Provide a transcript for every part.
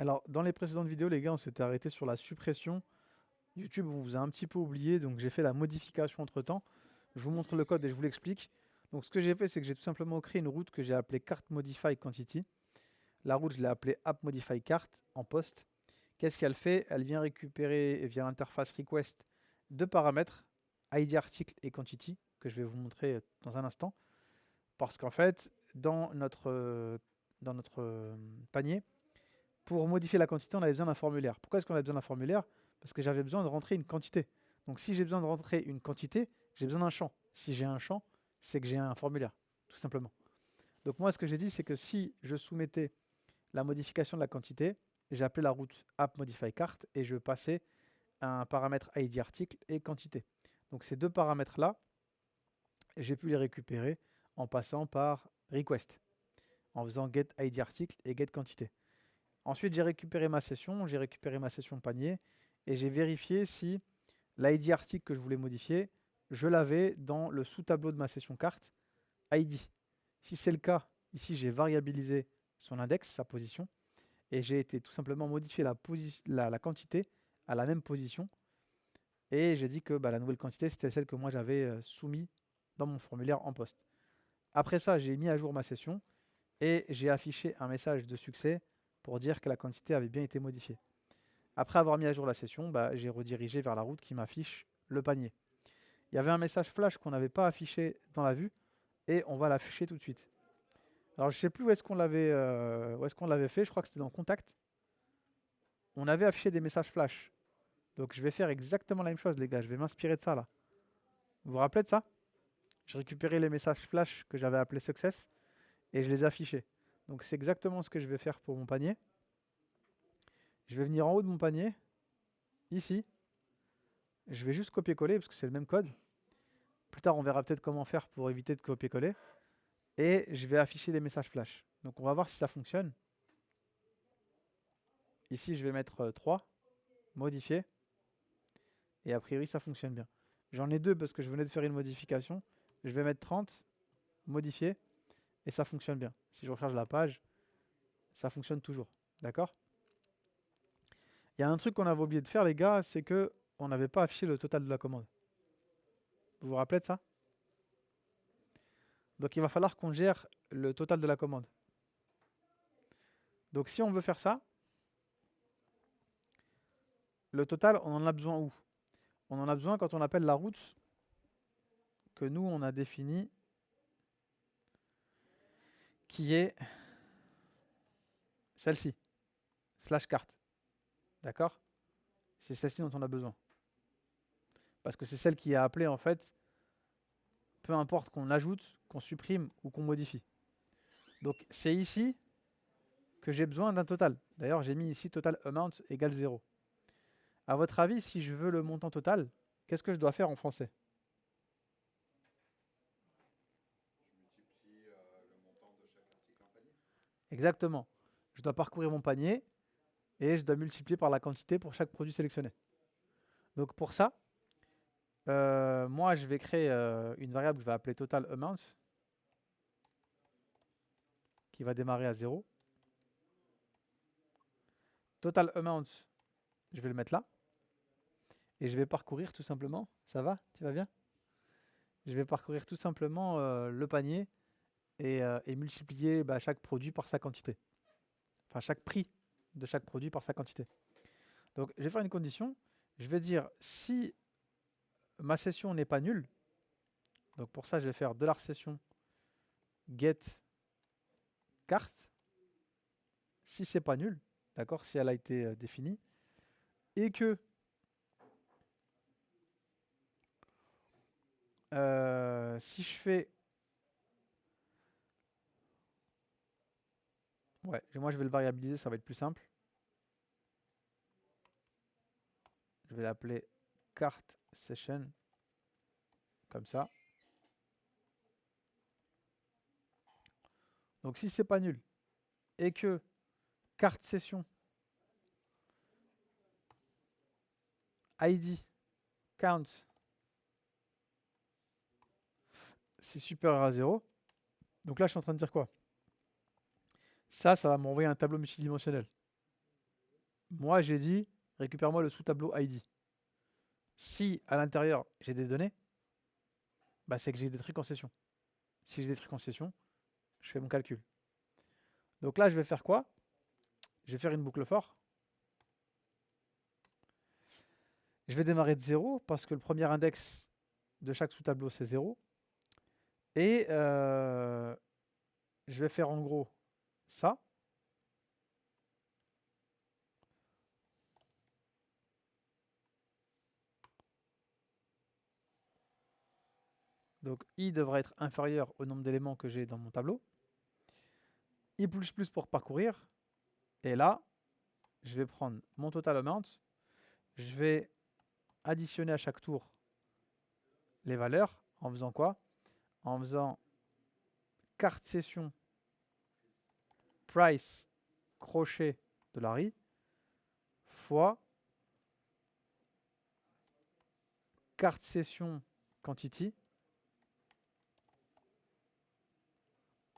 Alors, dans les précédentes vidéos, les gars, on s'était arrêté sur la suppression. YouTube, on vous a un petit peu oublié, donc j'ai fait la modification entre-temps. Je vous montre le code et je vous l'explique. Donc, ce que j'ai fait, c'est que j'ai tout simplement créé une route que j'ai appelée cart modify quantity. La route, je l'ai appelée app modify cart en post. Qu'est-ce qu'elle fait? Elle vient récupérer via l'interface request deux paramètres, ID article et quantity, que je vais vous montrer dans un instant. Parce qu'en fait, dans notre panier, pour modifier la quantité, on avait besoin d'un formulaire. Pourquoi est-ce qu'on a besoin d'un formulaire? Parce que j'avais besoin de rentrer une quantité. Donc si j'ai besoin de rentrer une quantité, j'ai besoin d'un champ. Si j'ai un champ, c'est que j'ai un formulaire, tout simplement. Donc moi, ce que j'ai dit, c'est que si je soumettais la modification de la quantité, j'ai appelé la route app modify cart et je passais un paramètre ID article et quantité. Donc ces deux paramètres-là, j'ai pu les récupérer en passant par request, en faisant get ID article et get quantité. Ensuite, j'ai récupéré ma session panier et j'ai vérifié si l'ID article que je voulais modifier, je l'avais dans le sous-tableau de ma session carte ID. Si c'est le cas, ici j'ai variabilisé son index, sa position, et j'ai été tout simplement modifier la quantité à la même position. Et j'ai dit que la nouvelle quantité, c'était celle que moi j'avais soumise dans mon formulaire en poste. Après ça, j'ai mis à jour ma session et j'ai affiché un message de succès pour dire que la quantité avait bien été modifiée. Après avoir mis à jour la session, j'ai redirigé vers la route qui m'affiche le panier. Il y avait un message flash qu'on n'avait pas affiché dans la vue et on va l'afficher tout de suite. Alors je ne sais plus où est-ce qu'on l'avait fait, je crois que c'était dans Contact. On avait affiché des messages flash. Donc je vais faire exactement la même chose les gars, je vais m'inspirer de ça là. Vous vous rappelez de ça? J'ai récupéré les messages flash que j'avais appelés Success et je les ai affichés. Donc c'est exactement ce que je vais faire pour mon panier. Je vais venir en haut de mon panier, ici. Je vais juste copier-coller parce que c'est le même code. Plus tard, on verra peut-être comment faire pour éviter de copier-coller. Et je vais afficher les messages flash. Donc on va voir si ça fonctionne. Ici, je vais mettre 3, modifier. Et a priori, ça fonctionne bien. J'en ai deux parce que je venais de faire une modification. Je vais mettre 30, modifier. Et ça fonctionne bien. Si je recharge la page, ça fonctionne toujours. D'accord? Il y a un truc qu'on avait oublié de faire, les gars, c'est que on n'avait pas affiché le total de la commande. Vous vous rappelez de ça? Donc il va falloir qu'on gère le total de la commande. Donc si on veut faire ça, le total, on en a besoin où? On en a besoin quand on appelle la route que nous, on a définie, qui est celle-ci, slash carte. D'accord? C'est celle-ci dont on a besoin. Parce que c'est celle qui est appelée, en fait, peu importe qu'on ajoute, qu'on supprime ou qu'on modifie. Donc c'est ici que j'ai besoin d'un total. D'ailleurs, j'ai mis ici total amount égale 0. À votre avis, si je veux le montant total, qu'est-ce que je dois faire en français? Exactement. Je dois parcourir mon panier et je dois multiplier par la quantité pour chaque produit sélectionné. Donc pour ça, moi je vais créer une variable que je vais appeler total amount qui va démarrer à 0. Total amount, je vais le mettre là. Et je vais parcourir tout simplement. Ça va? Tu vas bien? Je vais parcourir tout simplement le panier et multiplier chaque produit par sa quantité. Enfin, chaque prix de chaque produit par sa quantité. Donc, je vais faire une condition. Je vais dire si ma session n'est pas nulle, donc pour ça, je vais faire $session get carte. Si c'est pas nul, d'accord, si elle a été définie, et que si je fais, ouais, moi je vais le variabiliser, ça va être plus simple. Je vais l'appeler cart session, comme ça. Donc si c'est pas nul, et que carte session ID count c'est supérieur à 0, donc là je suis en train de dire quoi? Ça va m'envoyer un tableau multidimensionnel. Moi, j'ai dit, récupère-moi le sous-tableau ID. Si à l'intérieur, j'ai des données, bah, c'est que j'ai des trucs en session. Si j'ai des trucs en session, je fais mon calcul. Donc là, je vais faire quoi? Je vais faire une boucle for. Je vais démarrer de 0 parce que le premier index de chaque sous-tableau, c'est 0. Et je vais faire en gros ça. Donc i devra être inférieur au nombre d'éléments que j'ai dans mon tableau. I++ pour parcourir. Et là, je vais prendre mon total amount. Je vais additionner à chaque tour les valeurs en faisant quoi? En faisant carte session price crochet $i fois carte session quantity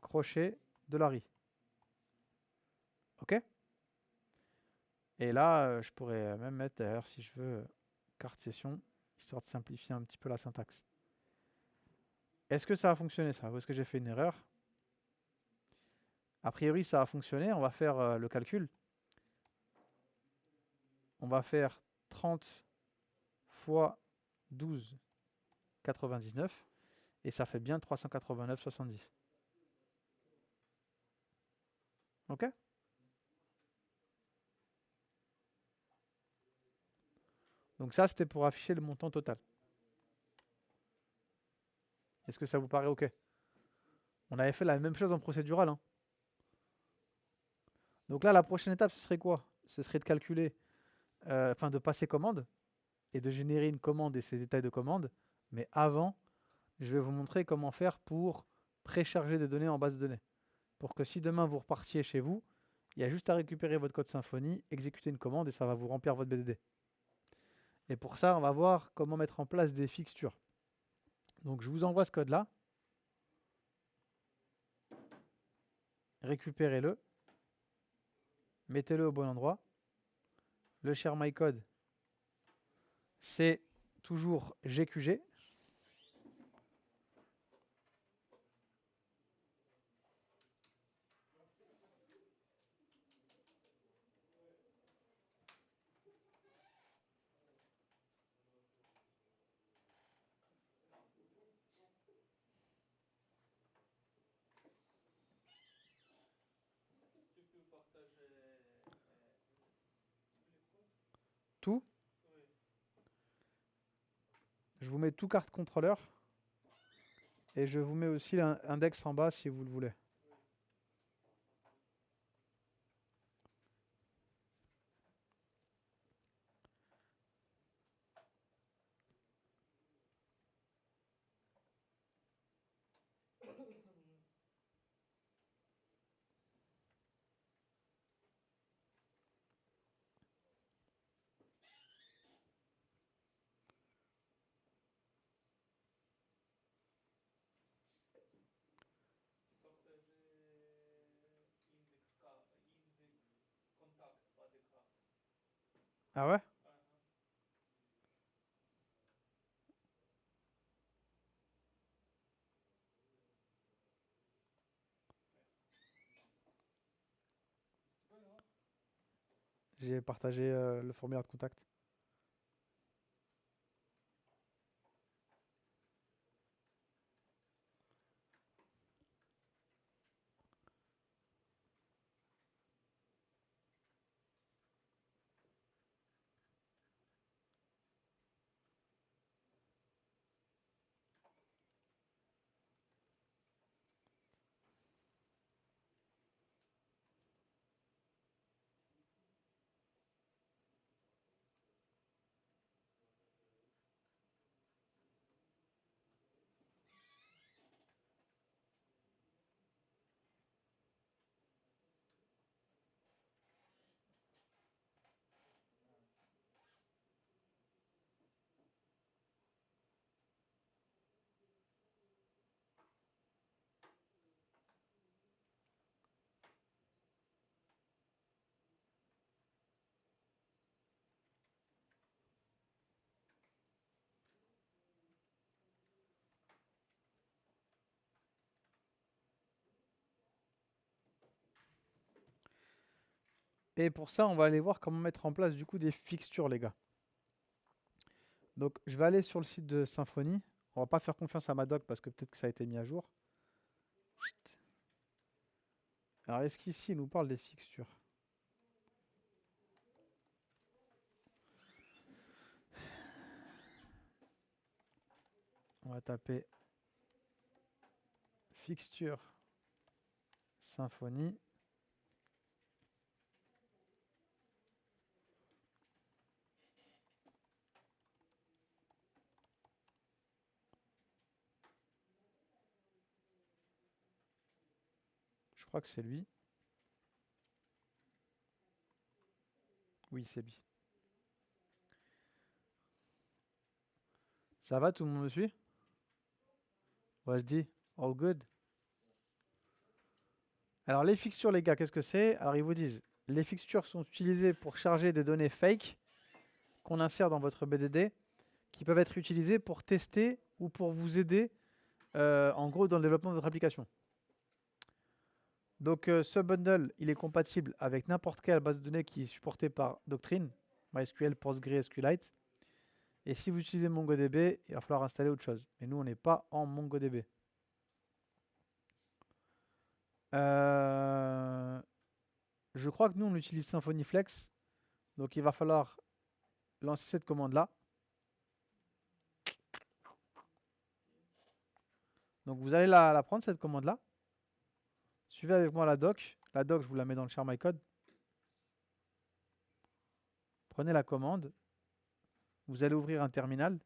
crochet $i. Ok? Et là, je pourrais même mettre d'ailleurs, si je veux, carte session, histoire de simplifier un petit peu la syntaxe. Est-ce que ça a fonctionné ça? Ou est-ce que j'ai fait une erreur? A priori, ça a fonctionné. On va faire le calcul. On va faire 30 fois 12,99 et ça fait bien 389,70. Ok? Donc ça, c'était pour afficher le montant total. Est-ce que ça vous paraît OK? On avait fait la même chose en procédural. Hein. Donc là, la prochaine étape, ce serait quoi? Ce serait de calculer, enfin de passer commande et de générer une commande et ses détails de commande. Mais avant, je vais vous montrer comment faire pour précharger des données en base de données. Pour que si demain vous repartiez chez vous, il y a juste à récupérer votre code Symfony, exécuter une commande et ça va vous remplir votre BDD. Et pour ça, on va voir comment mettre en place des fixtures. Donc je vous envoie ce code-là. Récupérez-le. Mettez-le au bon endroit. Le share my code, c'est toujours GQG. Tout. Je vous mets tout carte contrôleur. Et je vous mets aussi l'index en bas si vous le voulez. Ah ouais? J'ai partagé le formulaire de contact. Et pour ça, on va aller voir comment mettre en place du coup des fixtures, les gars. Donc, je vais aller sur le site de Symfony. On va pas faire confiance à ma doc parce que peut-être que ça a été mis à jour. Chut. Alors, est-ce qu'ici, il nous parle des fixtures? On va taper fixture Symfony. Je crois que c'est lui. Oui, c'est lui. Ça va, tout le monde me suit? Ouais, je dis, all good. Alors, les fixtures, les gars, qu'est-ce que c'est? Alors, ils vous disent, les fixtures sont utilisées pour charger des données fake qu'on insère dans votre BDD, qui peuvent être utilisées pour tester ou pour vous aider, en gros, dans le développement de votre application. Donc, ce bundle, il est compatible avec n'importe quelle base de données qui est supportée par Doctrine, MySQL, PostgreSQLite. Et si vous utilisez MongoDB, il va falloir installer autre chose. Mais nous, on n'est pas en MongoDB. Je crois que nous, on utilise Symfony Flex. Donc, il va falloir lancer cette commande-là. Donc, vous allez la prendre, cette commande-là. Suivez avec moi la doc. La doc, je vous la mets dans le Share My Code. Prenez la commande. Vous allez ouvrir un terminal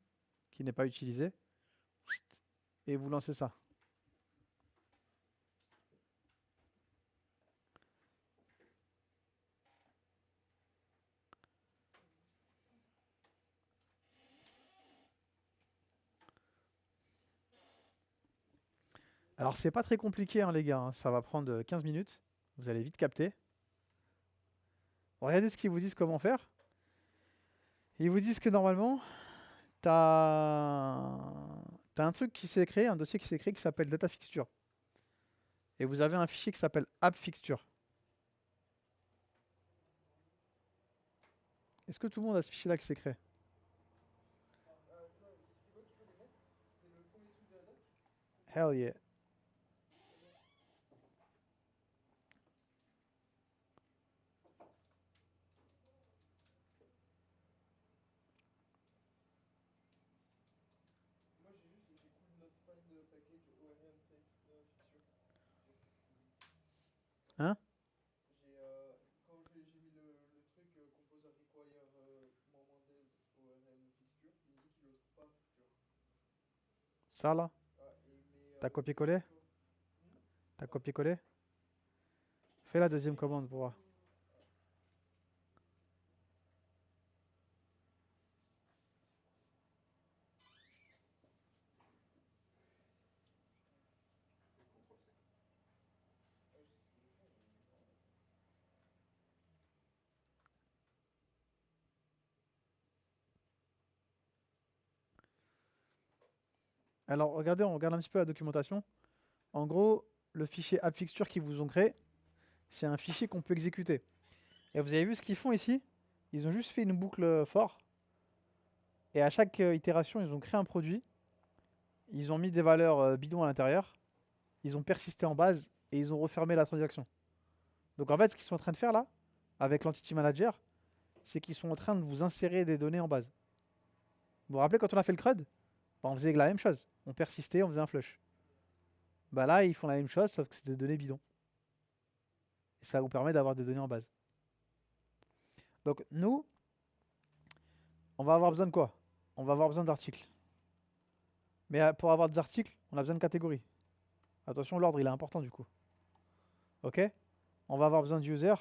qui n'est pas utilisé. Et vous lancez ça. Alors, c'est pas très compliqué, hein, les gars, hein. Ça va prendre 15 minutes. Vous allez vite capter. Regardez ce qu'ils vous disent comment faire. Ils vous disent que normalement, tu as un truc qui s'est créé, un dossier qui s'est créé qui s'appelle Data Fixture. Et vous avez un fichier qui s'appelle App Fixture. Est-ce que tout le monde a ce fichier-là qui s'est créé? Hell yeah. Hein? Ça là? T'as copié-collé? T'as copié-collé? Fais la deuxième commande pour voir. Alors regardez, on regarde un petit peu la documentation. En gros, le fichier App Fixture qu'ils vous ont créé, c'est un fichier qu'on peut exécuter. Et vous avez vu ce qu'ils font ici? Ils ont juste fait une boucle for. Et à chaque itération, ils ont créé un produit. Ils ont mis des valeurs bidons à l'intérieur. Ils ont persisté en base et ils ont refermé la transaction. Donc en fait, ce qu'ils sont en train de faire là, avec l'Entity Manager, c'est qu'ils sont en train de vous insérer des données en base. Vous vous rappelez quand on a fait le CRUD? Bah, on faisait la même chose. On persistait, on faisait un flush. Bah là, ils font la même chose, sauf que c'est des données bidons. Et ça vous permet d'avoir des données en base. Donc nous, on va avoir besoin de quoi? On va avoir besoin d'articles. Mais pour avoir des articles, on a besoin de catégories. Attention, l'ordre il est important du coup. Ok? On va avoir besoin d'user.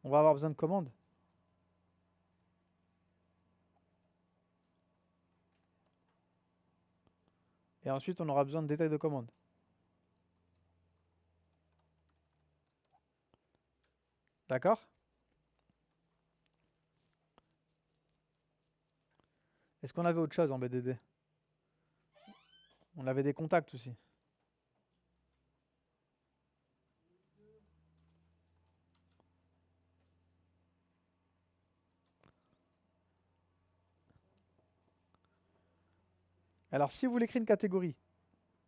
On va avoir besoin de commandes. Et ensuite, on aura besoin de détails de commande. D'accord? Est-ce qu'on avait autre chose en BDD? On avait des contacts aussi. Alors, si vous voulez créer une catégorie,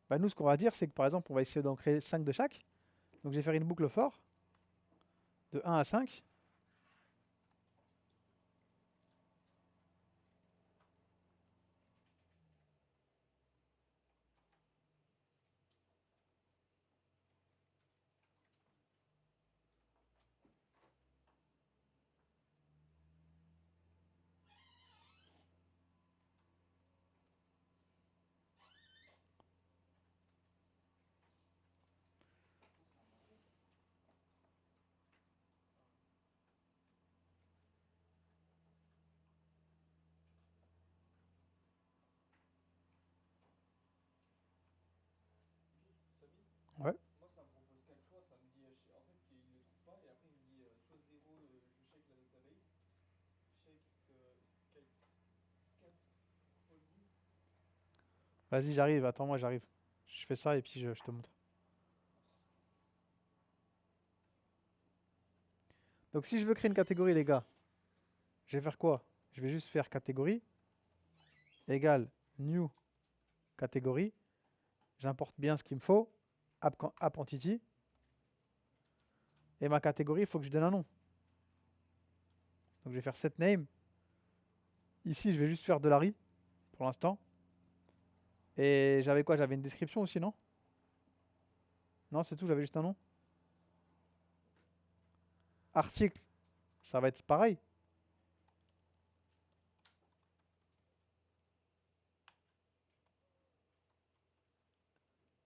bah, nous, ce qu'on va dire, c'est que par exemple, on va essayer d'en créer 5 de chaque. Donc, je vais faire une boucle for de 1 à 5. Ouais. Moi, ça me propose quatre choix. Ça me dit, en fait, qu'il ne le trouve pas. Et après, il me dit soit 0, je check la database. Check scaffolding. Vas-y, j'arrive. Attends-moi, j'arrive. Je fais ça et puis je te montre. Donc, si je veux créer une catégorie, les gars, je vais faire quoi? Je vais juste faire catégorie égale new catégorie. J'importe bien ce qu'il me faut. App entity. Et ma catégorie, il faut que je donne un nom. Donc, je vais faire set name. Ici, je vais juste faire de la pour l'instant. Et j'avais quoi? J'avais une description aussi, non? Non, c'est tout, j'avais juste un nom. Article, ça va être pareil.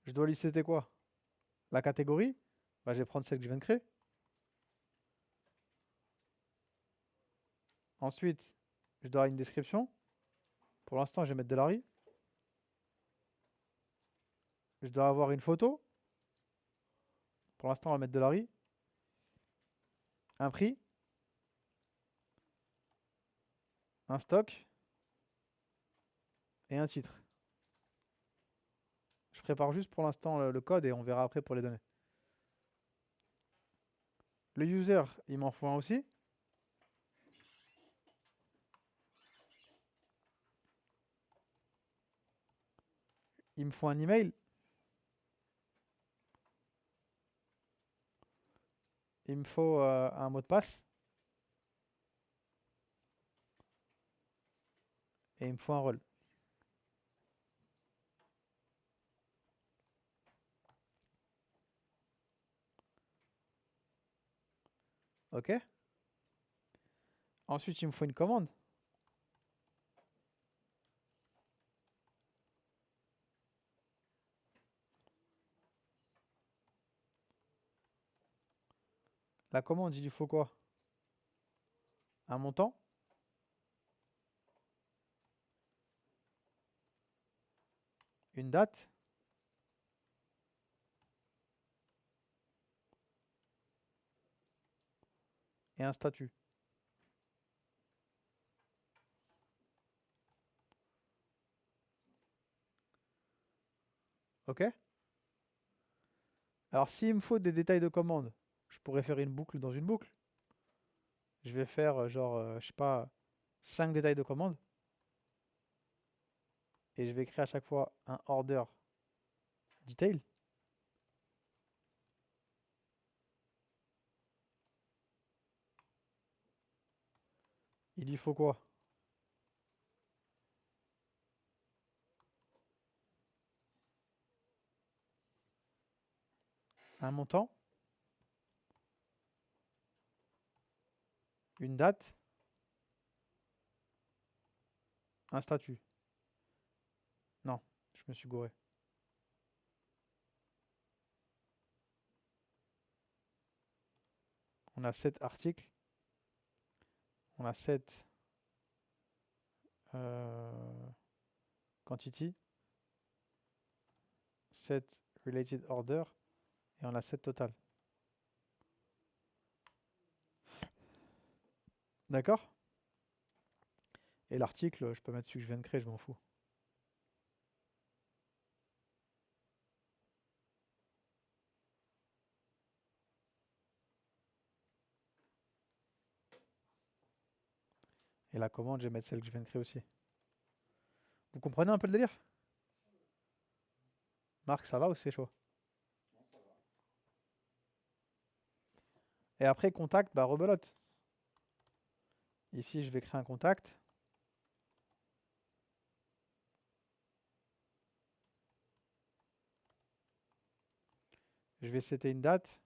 Je dois lister quoi? La catégorie. Bah, je vais prendre celle que je viens de créer. Ensuite, je dois avoir une description. Pour l'instant, je vais mettre de la Je dois avoir une photo. Pour l'instant, on va mettre de la Un prix. Un stock. Et un titre. Je prépare juste pour l'instant le code et on verra après pour les données. Le user, il m'en faut un aussi. Il me faut un email. Il me faut un mot de passe. Et il me faut un rôle. Ok. Ensuite, il me faut une commande. La commande, il lui faut quoi? Un montant. Une date. Et un statut. Ok. Alors, s'il me faut des détails de commande, je pourrais faire une boucle dans une boucle. Je vais faire genre, je sais pas, 5 détails de commande. Et je vais créer à chaque fois un order detail. Il lui faut quoi? Un montant. Une date. Un statut. Non, je me suis gouré. On a 7 articles. On a 7 quantity. 7 related order. Et on a 7 total. D'accord? Et l'article, je peux mettre celui que je viens de créer, je m'en fous. Et la commande, je vais mettre celle que je viens de créer aussi. Vous comprenez un peu le délire? Marc, ça va ou c'est chaud? Non, ça va. Et après, contact, bah rebelote. Ici, je vais créer un contact. Je vais setter une date.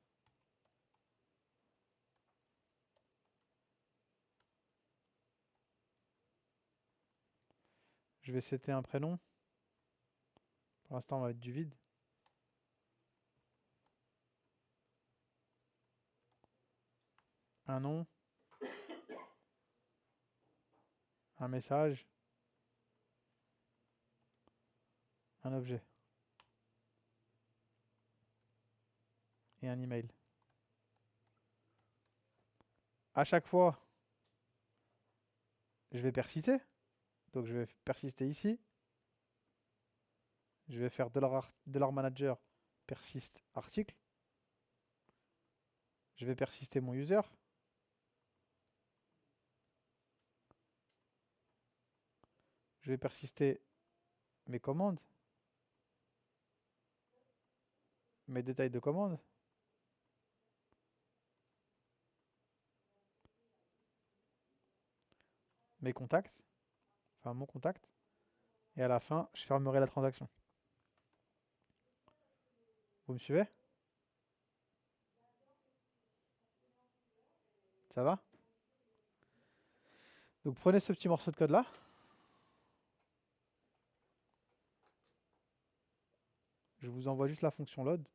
Je vais setter un prénom. Pour l'instant, on va mettre du vide. Un nom. Un message. Un objet. Et un email. À chaque fois, je vais persister. Donc je vais persister ici. Je vais faire $manager persiste article. Je vais persister mon user. Je vais persister mes commandes. Mes détails de commande. Mes contacts. Enfin mon contact. Et à la fin, je fermerai la transaction. Vous me suivez? Ça va? Donc prenez ce petit morceau de code là. Je vous envoie juste la fonction load.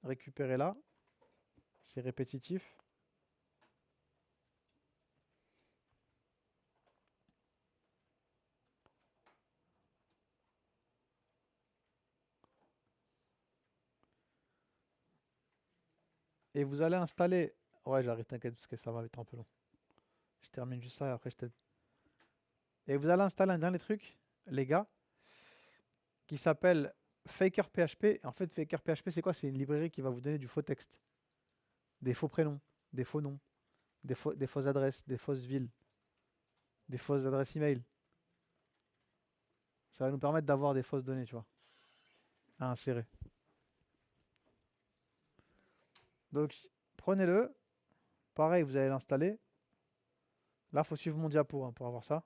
Récupérez-la. C'est répétitif. Et vous allez installer... Ouais, j'arrive, t'inquiète, parce que ça va être un peu long. Je termine juste ça et après je t'aide. Et vous allez installer un dernier truc, les gars, qui s'appelle Faker PHP. En fait, Faker PHP, c'est quoi? C'est une librairie qui va vous donner du faux texte. Des faux prénoms, des faux noms, des fausses adresses, des fausses villes, des fausses adresses email. Ça va nous permettre d'avoir des fausses données, tu vois, à insérer. Donc, prenez-le. Pareil, vous allez l'installer. Là, il faut suivre mon diapo hein, pour avoir ça.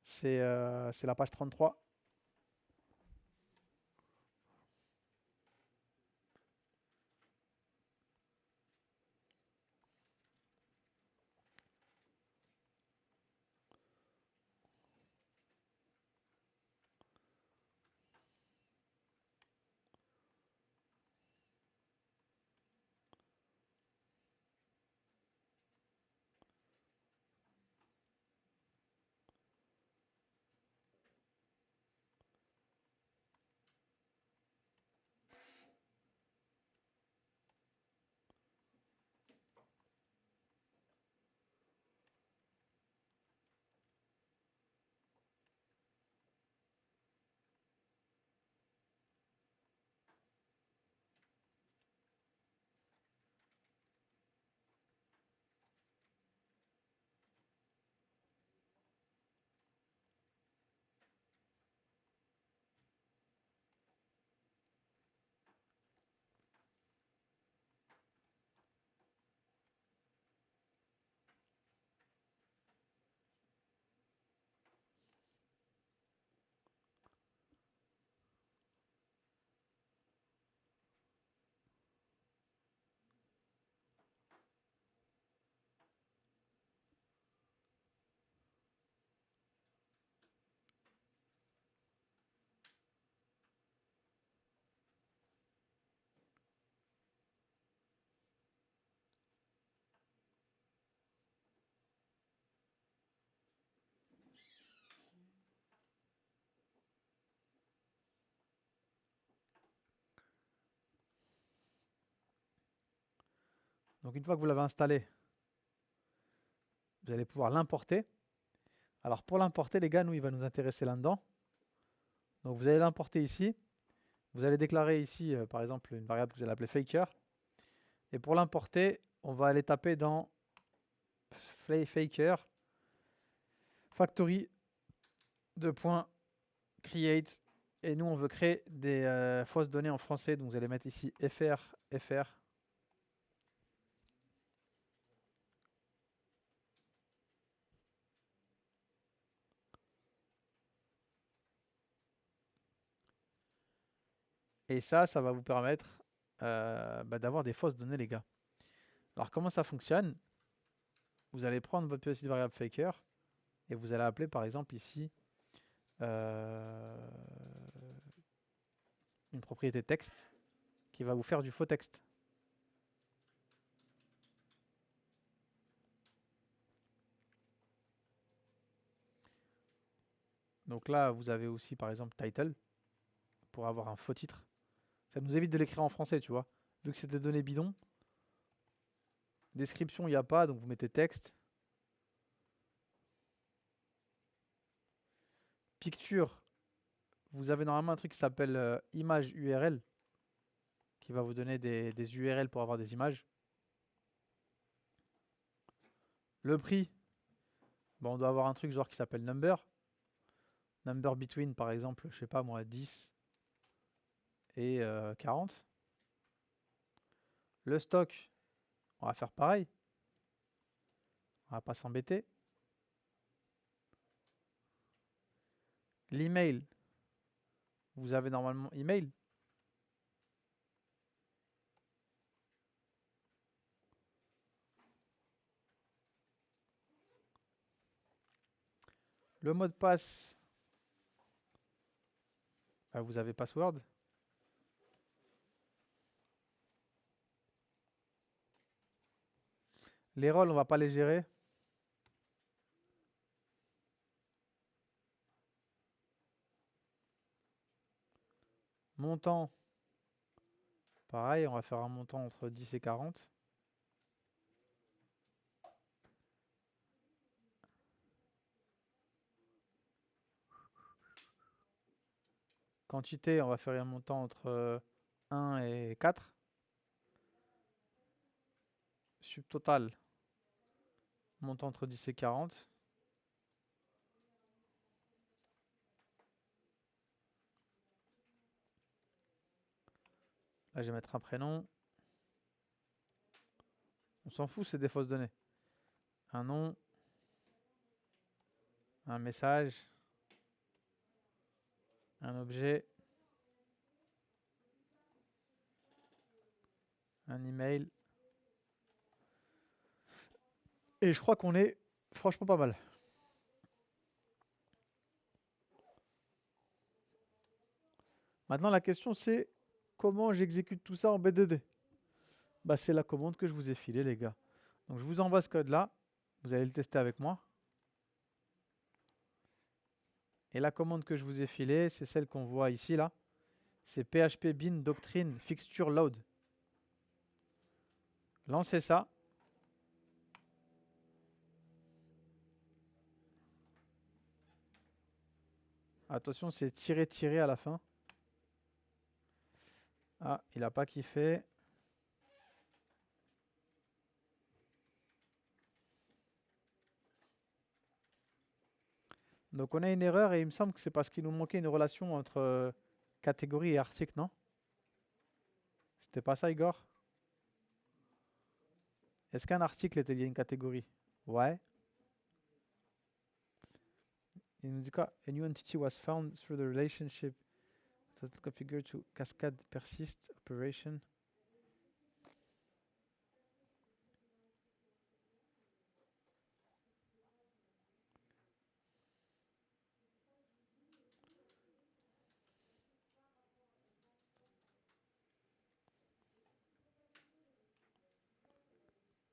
C'est la page 33. Donc, une fois que vous l'avez installé, vous allez pouvoir l'importer. Alors, pour l'importer, les gars, nous, il va nous intéresser là-dedans. Donc, vous allez l'importer ici. Vous allez déclarer ici, par exemple, une variable que vous allez appeler faker. Et pour l'importer, on va aller taper dans faker factory Deux points, create. Et nous, on veut créer des fausses données en français. Donc, vous allez mettre ici fr. Et ça va vous permettre d'avoir des fausses données, les gars. Alors, comment ça fonctionne? Vous allez prendre votre petite variable faker et vous allez appeler, par exemple, ici une propriété texte qui va vous faire du faux texte. Donc là, vous avez aussi, par exemple, title pour avoir un faux titre. Ça nous évite de l'écrire en français, tu vois. Vu que c'est des données bidons. Description, il n'y a pas, donc vous mettez texte. Picture, vous avez normalement un truc qui s'appelle image URL qui va vous donner des URL pour avoir des images. Le prix, on doit avoir un truc genre qui s'appelle number. Number between, par exemple, je sais pas moi, 10 et 40. Le stock, on va faire pareil. On va pas s'embêter. L'email, vous avez normalement email. Le mot de passe, vous avez password. Les rôles, on va pas les gérer. Montant, pareil, on va faire un montant entre 10 et 40. Quantité, on va faire un montant entre 1 et 4. Subtotal, montant entre 10 et 40. Là, je vais mettre un prénom. On s'en fout, c'est des fausses données. Un nom, un message, un objet, un email. Et je crois qu'on est franchement pas mal. Maintenant, la question c'est comment j'exécute tout ça en BDD. C'est la commande que je vous ai filée, les gars. Donc, je vous envoie ce code-là. Vous allez le tester avec moi. Et la commande que je vous ai filée, c'est celle qu'on voit ici, là. C'est PHP bin doctrine fixture load. Lancez ça. Attention, c'est tirer à la fin. Ah, il n'a pas kiffé. Donc on a une erreur et il me semble que c'est parce qu'il nous manquait une relation entre catégorie et article, non? C'était pas ça, Igor? Est-ce qu'un article était lié à une catégorie? Ouais. Il nous dit quoi? A new entity was found through the relationship. It was configured to cascade persist operation.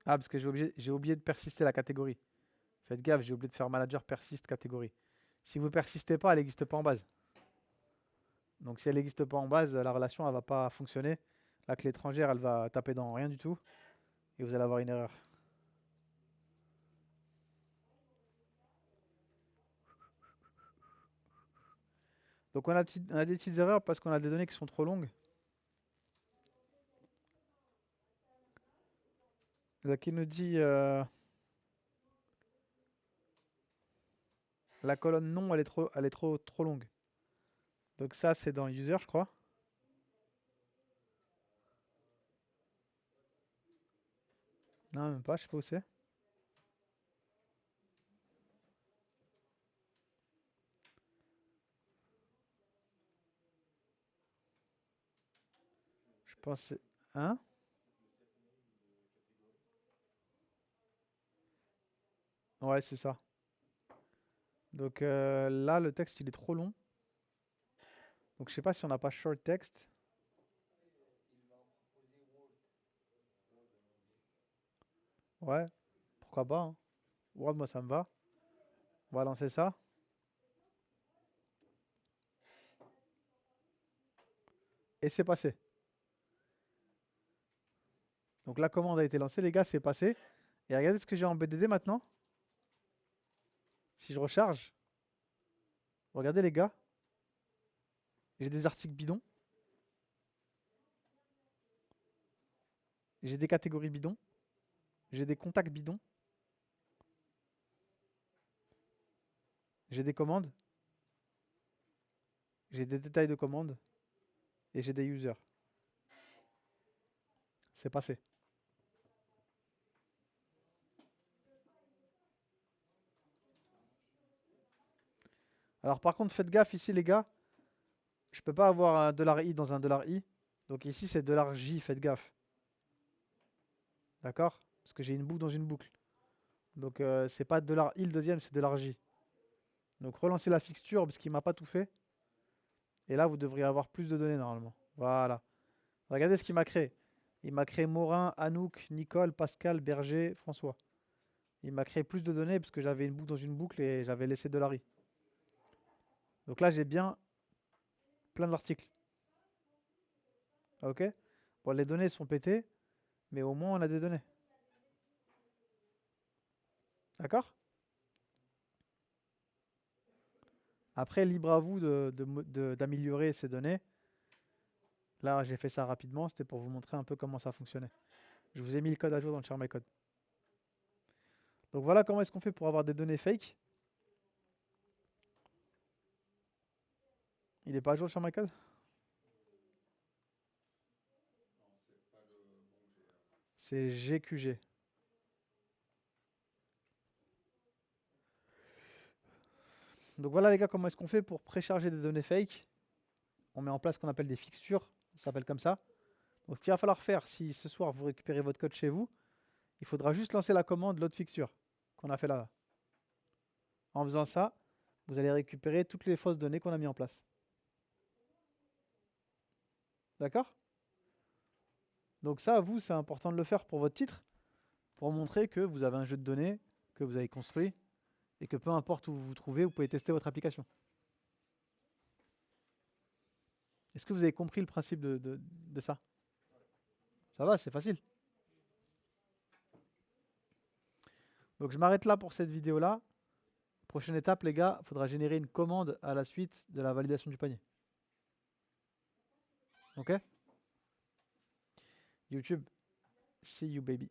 Ah, parce que j'ai oublié de persister la catégorie. Faites gaffe, j'ai oublié de faire manager persiste catégorie. Si vous persistez pas, elle n'existe pas en base. Donc si elle n'existe pas en base, la relation elle va pas fonctionner. La clé étrangère, elle va taper dans rien du tout. Et vous allez avoir une erreur. Donc on a des petites erreurs parce qu'on a des données qui sont trop longues. Qui nous dit La colonne non, elle est trop longue. Donc ça, c'est dans user, je crois. Non, même pas, je sais pas où c'est. Je pense que c'est... Hein? Ouais, c'est ça. Donc là, le texte, il est trop long. Donc je sais pas si on n'a pas short text. Ouais, pourquoi pas, hein. Word, moi, ça me va. On va lancer ça. Et c'est passé. Donc la commande a été lancée, les gars, c'est passé. Et regardez ce que j'ai en BDD maintenant. Si je recharge, regardez les gars, j'ai des articles bidons, j'ai des catégories bidons, j'ai des contacts bidons, j'ai des commandes, j'ai des détails de commandes et j'ai des users. C'est passé. Alors par contre, faites gaffe ici les gars, je peux pas avoir un $i dans un $i. Donc ici c'est $j, faites gaffe. D'accord? Parce que j'ai une boucle dans une boucle. Donc c'est pas $i le deuxième, c'est $j. Donc relancez la fixture parce qu'il m'a pas tout fait. Et là vous devriez avoir plus de données normalement. Voilà. Regardez ce qu'il m'a créé. Il m'a créé Morin, Anouk, Nicole, Pascal, Berger, François. Il m'a créé plus de données parce que j'avais une boucle dans une boucle et j'avais laissé $i. Donc là j'ai bien plein d'articles. Ok? Bon, les données sont pétées, mais au moins on a des données. D'accord? Après, libre à vous d'améliorer ces données. Là, j'ai fait ça rapidement, c'était pour vous montrer un peu comment ça fonctionnait. Je vous ai mis le code à jour dans le Share My Code. Donc voilà comment est-ce qu'on fait pour avoir des données fake. Il n'est pas à jour le Share My Code? C'est GQG. Donc voilà les gars, comment est-ce qu'on fait pour précharger des données fake. On met en place ce qu'on appelle des fixtures, ça s'appelle comme ça. Donc ce qu'il va falloir faire, si ce soir vous récupérez votre code chez vous, il faudra juste lancer la commande load fixture qu'on a fait là. En faisant ça, vous allez récupérer toutes les fausses données qu'on a mis en place. D'accord? Donc ça, vous, c'est important de le faire pour votre titre, pour montrer que vous avez un jeu de données que vous avez construit et que peu importe où vous vous trouvez, vous pouvez tester votre application. Est-ce que vous avez compris le principe de ça? Ça va, c'est facile. Donc je m'arrête là pour cette vidéo-là. Prochaine étape, les gars, il faudra générer une commande à la suite de la validation du panier. Ok? YouTube, see you baby.